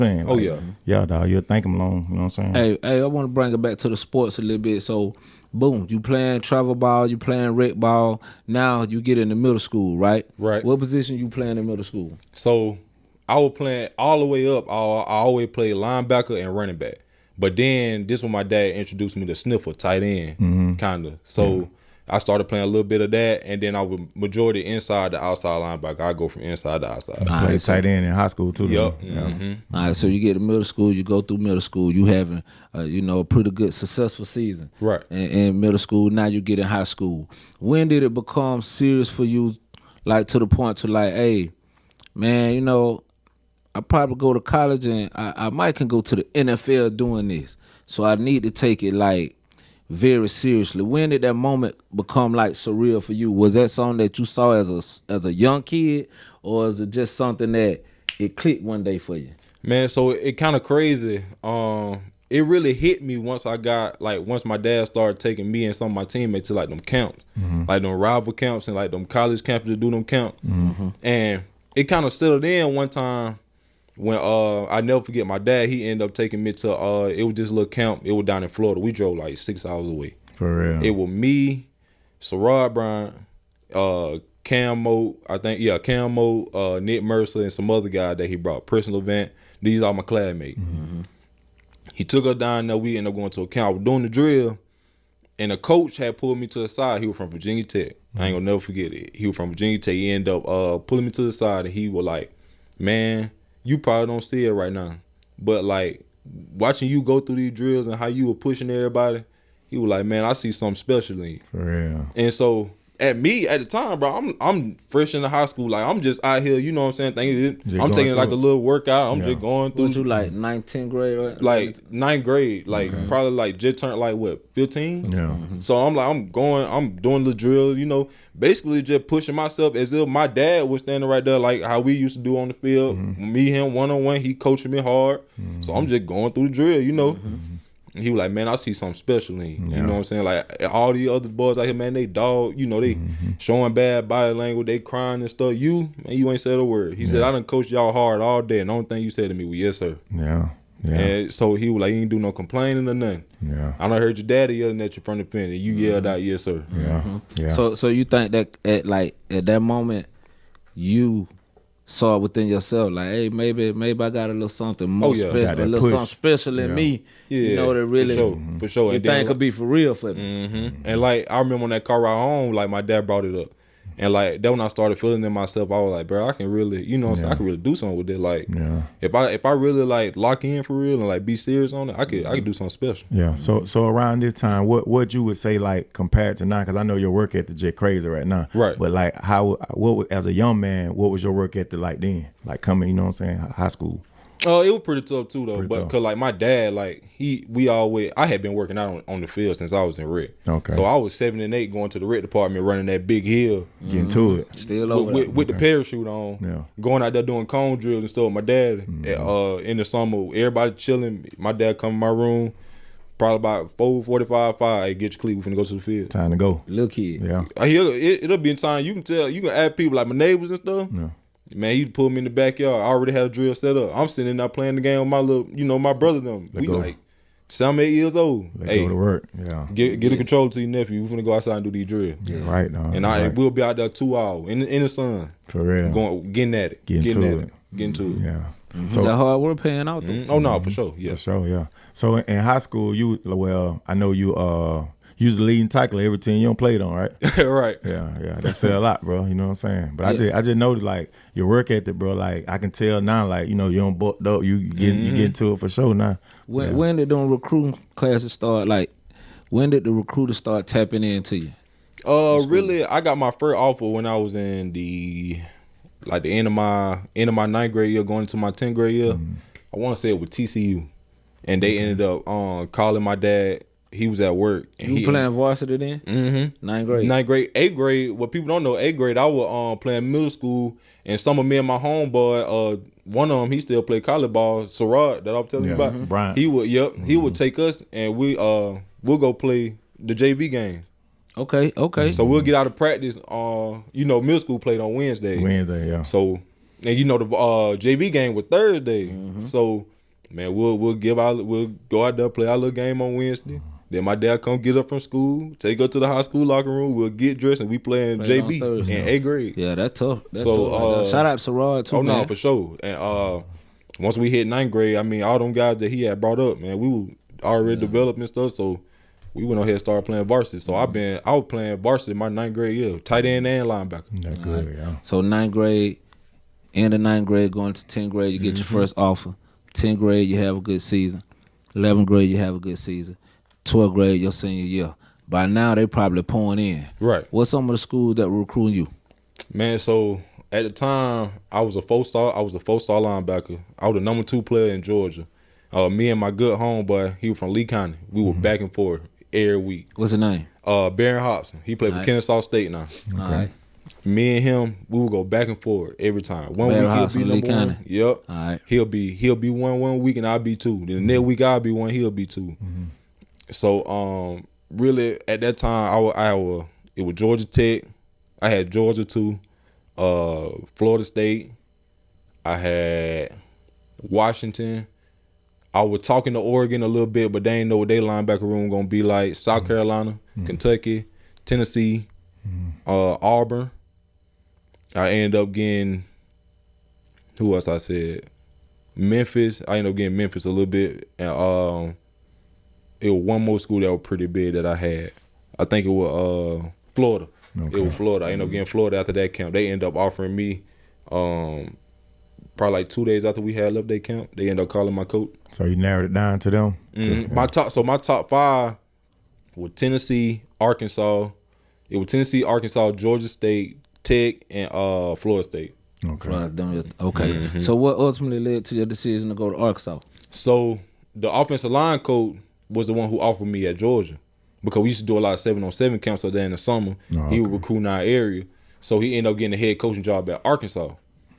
saying? Oh, Like, yeah. Yeah, dog, you'll thank them long, you know what I'm saying? Hey, I want to bring it back to the sports a little bit. So, boom, you playing travel ball, you playing rec ball. Now you get into middle school, right? Right. What position you playing in middle school? So I was playing all the way up. I always played linebacker and running back. But then this when my dad introduced me to sniffer, tight end, kind of. So I started playing a little bit of that, and then I would majority inside to outside linebacker. I go from inside to outside. I played tight end in high school too. Yup. Yeah. All right, so you get to middle school, you go through middle school, you having, a pretty good successful season. Right. In middle school, now you get in high school. When did it become serious for you, like to the point to like, hey, man, I probably go to college and I might can go to the NFL doing this. So I need to take it like very seriously. When did that moment become like surreal for you? Was that something that you saw as a young kid, or is it just something that it clicked one day for you? Man, so it kind of crazy. It really hit me once my dad started taking me and some of my teammates to like them camps, like them rival camps and like them college camps to do them camps. And it kind of settled in one time when I never forget my dad. He ended up taking me to it was this little camp. It was down in Florida. We drove like 6 hours away. For real. It was me, Sarad Bryant, Cam Mo, Nick Mercer, and some other guy that he brought. Personal event. These are my classmates. He took us down there. We ended up going to a camp. I was doing the drill, and the coach had pulled me to the side. He was from Virginia Tech. I ain't gonna never forget it. He was from Virginia Tech. He ended up pulling me to the side, and he was like, "Man, you probably don't see it right now, but like watching you go through these drills and how you were pushing everybody," he was like, "Man, I see something special in you." For real. And so at the time, bro, I'm fresh in the high school. Like I'm just out here, you know what I'm saying? I'm taking like a little workout. I'm just going through. Was you like 9th, 10th grade? Right? Like 9th grade, like probably like just turned like what, 15? Yeah. So I'm doing the drill, basically just pushing myself as if my dad was standing right there, like how we used to do on the field. Me, him, one-on-one, he coaching me hard. So I'm just going through the drill, And he was like, "Man, I see something special in you." You know what I'm saying? Like all the other boys out here, man, they dog, they showing bad body language, they crying and stuff. You ain't said a word. He said, "I done coached y'all hard all day, and the only thing you said to me was yes, sir." Yeah. Yeah. And so he was like, "You ain't do no complaining or nothing." Yeah. I done heard your daddy yelling at you from the fence, and you yelled out, "Yes, sir." Yeah. Yeah. So you think that at that moment you saw it within yourself, like, hey, maybe I got a little something more special, a little something special in me. Yeah, that really for sure. You think could be for real for me. And like I remember on that car ride home, like my dad brought it up. And like that when I started feeling it myself, I was like, bro, I can really, I can really do something with it. Like if I really like lock in for real and like be serious on it, I could do something special. Yeah. So around this time, what you would say like compared to now? Because I know your work ethic just crazy right now. Right. But like as a young man, what was your work ethic like then? Like coming, you know what I'm saying, high school. It was pretty tough too though, cause like my dad, like I had been working out on the field since I was in rec. Okay. So I was 7 and 8 going to the rec department, running that big hill, getting to it, still over with the parachute on, going out there doing cone drills and stuff. My dad, in the summer, everybody chilling. My dad come in my room, probably about 4:45, 5. Hey, get your cleat. We finna go to the field. Time to go, little kid. Yeah. It'll be in time. You can add people like my neighbors and stuff. Yeah. Man, he pulled me in the backyard. I already had a drill set up. I'm sitting there playing the game with my little, my brother them. We like 7, 8 years old. Hey, go to work. Yeah. Get a controller to your nephew. We finna go outside and do these drills. Yeah. Right now. And we'll be out there 2 hours in the sun. For real. Getting at it. Getting to it. Yeah. So that hard work paying out though. Oh no, for sure. Yeah. For sure, yeah. So in high school, I know you was the leading tackler every team you don't played on, right? Right. Yeah. That said a lot, bro. You know what I'm saying? But I just noticed like your work ethic, bro. Like I can tell now, like you don't bucked up. You get to it for sure now. When did them recruiting classes start? Like when did the recruiters start tapping into you? Really, I got my first offer when I was in the end of my 9th grade year, going into my 10th grade year. I want to say it was TCU, and they ended up calling my dad. He was at work. And you playing varsity then? 9th grade. 9th grade. 8th grade. What people don't know, 8th grade, I was playing middle school, and some of me and my homeboy, one of them, he still played college ball, Sarad, that I'm telling you about. Brian. He would take us, and we'll go play the JV game. Okay. So we'll get out of practice. Middle school played on Wednesday. Yeah. So And you know the JV game was Thursday, so man, we'll go out there, play our little game on Wednesday. Then my dad come get up from school, take her to the high school locker room. We'll get dressed and we play in JV in 8th grade. Yeah, that's tough. Tough. Shout out to Rod too, man. No, for sure. And once we hit 9th grade, I mean, all them guys that he had brought up, man, we were already developed and stuff. So we went on ahead and started playing varsity. So I was playing varsity my 9th grade year, tight end and linebacker. That's good, yeah. So 9th grade, end of 9th grade, going to 10th grade, you get your first offer. 10th grade, you have a good season. 11th grade, you have a good season. 12th grade, your senior year. By now, they probably pouring in. Right. What's some of the schools that were recruiting you? Man, so at the time, I was a 4-star. I was a 4-star linebacker. I was the number 2 player in Georgia. Me and my good homeboy, he was from Lee County. We were back and forth every week. What's his name? Baron Hobson. He played for Kennesaw State now. Okay. All right. Me and him, we would go back and forth every time. One Baron week Hobson, he'll be number 1. Yep. All right. He'll be one week and I'll be 2. Then the next week I'll be 1, he'll be 2. So really at that time it was Georgia Tech. I had Georgia 2, Florida State. I had Washington. I was talking to Oregon a little bit, but they ain't know what their linebacker room gonna be like. South Carolina, Kentucky, Tennessee, Auburn. I ended up getting, who else I said? Memphis. I ended up getting Memphis a little bit. And it was one more school that was pretty big that I had. I think it was Florida. Okay. It was Florida. I ended up getting Florida after that camp. They ended up offering me probably like 2 days after we had left their camp. They ended up calling my coach. So you narrowed it down to them? My top 5 were Tennessee, Arkansas. It was Tennessee, Arkansas, Georgia State, Tech, and Florida State. Okay. So what ultimately led to your decision to go to Arkansas? So the offensive line coach was the one who offered me at Georgia, because we used to do a lot of 7-on-7 camps there in the summer. He would recruit in our area. So he ended up getting a head coaching job at Arkansas.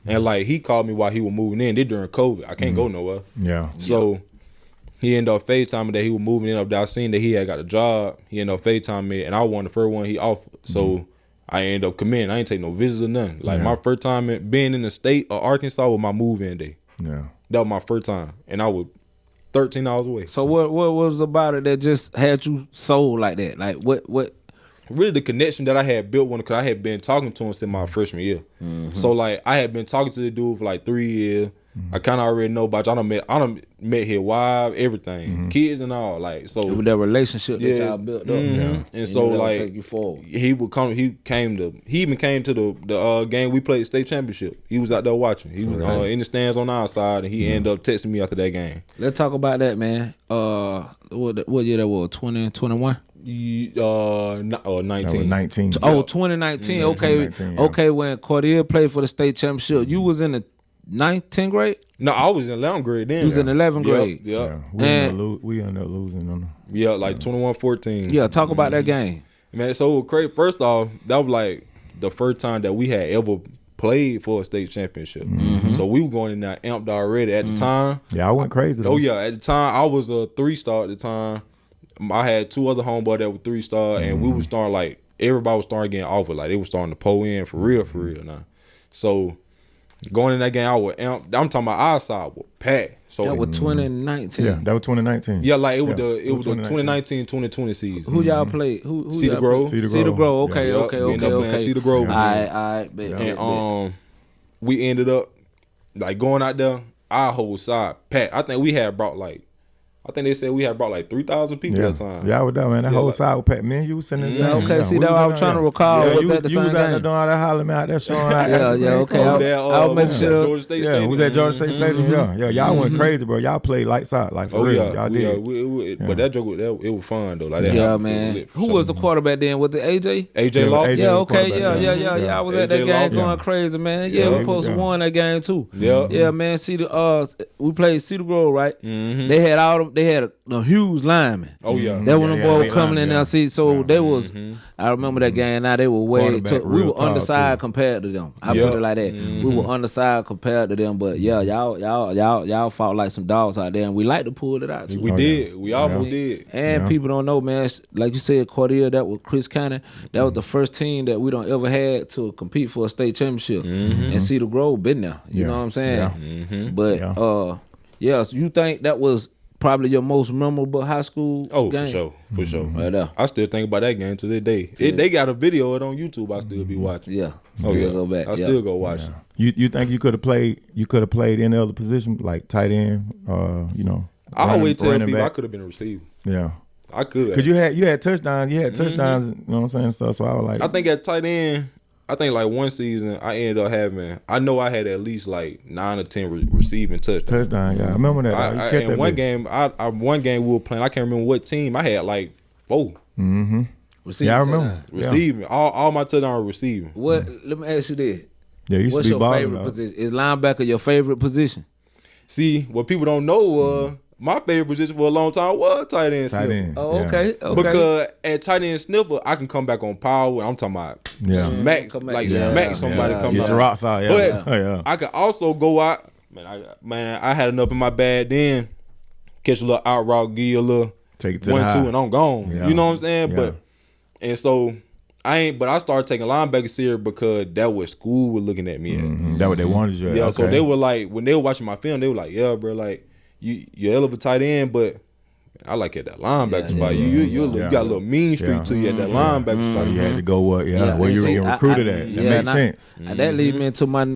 And like he called me while he was moving in. They during COVID. I can't go nowhere. Yeah. So he ended up FaceTiming that he was moving in up there. I seen that he had got a job. He ended up FaceTiming me, and I won the first one he offered. So I ended up committing. I ain't take no visits or nothing. Like my first time being in the state of Arkansas was my move-in day. Yeah. That was my first time. And I was 13 hours away. So what was about it that just had you sold like that? Like what? Really the connection that I had built because I had been talking to him since my freshman year. So like I had been talking to the dude for like 3 years. I kind of already know about you. I done met his wife, everything, kids and all. Like so, with that relationship that y'all built up, and so like take you forward. He would come. He even came to the game we played state championship. He was out there watching. He was in the stands on our side, and he ended up texting me after that game. Let's talk about that, man. What year that was? 2021. 19. 19. Oh, 2019. Okay, 2019, okay. When Cordele played for the state championship, you was in the 9th, 10th grade? No, I was in 11th grade then. You was in 11th grade. Yeah. We ended up losing on them. Yeah, like 21-14. Yeah, talk about that game. Man, so crazy. First off, that was like the first time that we had ever played for a state championship. So we were going in there amped already at the time. Yeah, I went crazy. Oh yeah, at the time I was a 3-star at the time. I had 2 other homeboys that were 3-star, and we was starting like everybody was starting getting offered. Like they was starting to pull in for real now. So going in that game, I was amped. I'm talking about our side was packed. So that was 2019. Yeah, that was 2019. Yeah, like it was the 2019-2020 season. Who y'all played? Who Cedar Grove. Cedar Grove. Okay, yeah, okay. Cedar Grove. All right. And we ended up like going out there. Our whole side packed. I think they said we had brought like 3,000 people that time. Yeah, I was there, man. That whole side was packed. Man, you was sitting there. Okay, see, that's what I was trying to recall. You was out there doing all that hollering, man, out there showing out. Yeah, okay. I'll make sure. Georgia State Stadium. We was at Georgia State Stadium. Yeah, y'all went crazy, bro. Y'all played lights out, like for real. Y'all did. But that joke, it was fun though. Like that. Man. Who was the quarterback then? Was it AJ? AJ Law. Yeah, okay. Yeah. I was at that game going crazy, man. Yeah, we supposed to won that game too. Yeah, man. We played Cedar Grove, right? They had all they had a huge lineman. Oh yeah, That when the boy was big coming in lineman, there, see, so they was. Mm-hmm. I remember that game. Now they were way. Quarterback, We real were tall, undersized too. compared to them. I Yep. put it like that. We were undersized compared to them, but yeah, y'all fought like some dogs out there, and we like to pull it out too. we did. We almost did. And people don't know, man. Like you said, Cordele, that was Chris Cannon. That was the first team that we don't ever had to compete for a state championship. And Cedar Grove been there. You know what I'm saying? But so you think that was probably your most memorable high school game? For sure. Right there. I still think about that game to this day. They got a video of it on YouTube. I still be watching. Yeah. Go back. I still go watch it. You think you could have played? You could have played any other position like tight end, I always tell running people I back? could have been a receiver. Yeah, I could have. because you had touchdowns. You had touchdowns. You know what I'm saying? Stuff. So I was like, I think at tight end, I think like one season I ended up having. I know I had at least like 9 or 10 receiving touchdowns. touchdown. Yeah, I remember that. You kept In that one big. game, one game we were playing. I can't remember what team. I had like 4 Yeah, I remember. receiving. All my touchdowns were receiving. What? Let me ask you this. Yeah, you used What's to be your balling. favorite though. position? Is linebacker your favorite position? See, what people don't know, my favorite position for a long time was tight end. Tight sniffer. end. Oh, yeah. okay. Because at tight end sniffer, I can come back on power. I'm talking about Yeah. smack, Come back. like Yeah. smack somebody Yeah. come Get out. your rocks out. Yeah, But yeah. I could also go out. Man, I had enough in my bag then. Catch a little out route, give you a little Take it to 1-2, the high. and I'm gone. Yeah. You know what I'm saying? Yeah. But and so I started taking linebacker serious because that was school was looking at me at. Mhm. That what they wanted you. At. Yeah, Okay. so they were like, when they were watching my film, they were like, yeah, bro, like you're hell of a tight end, but I like at that linebacker spot. You got a little mean streak to you at that linebacker So spot. you had to go where Yeah, where and you see, were recruited I- at. That yeah, makes and sense. That leads me into my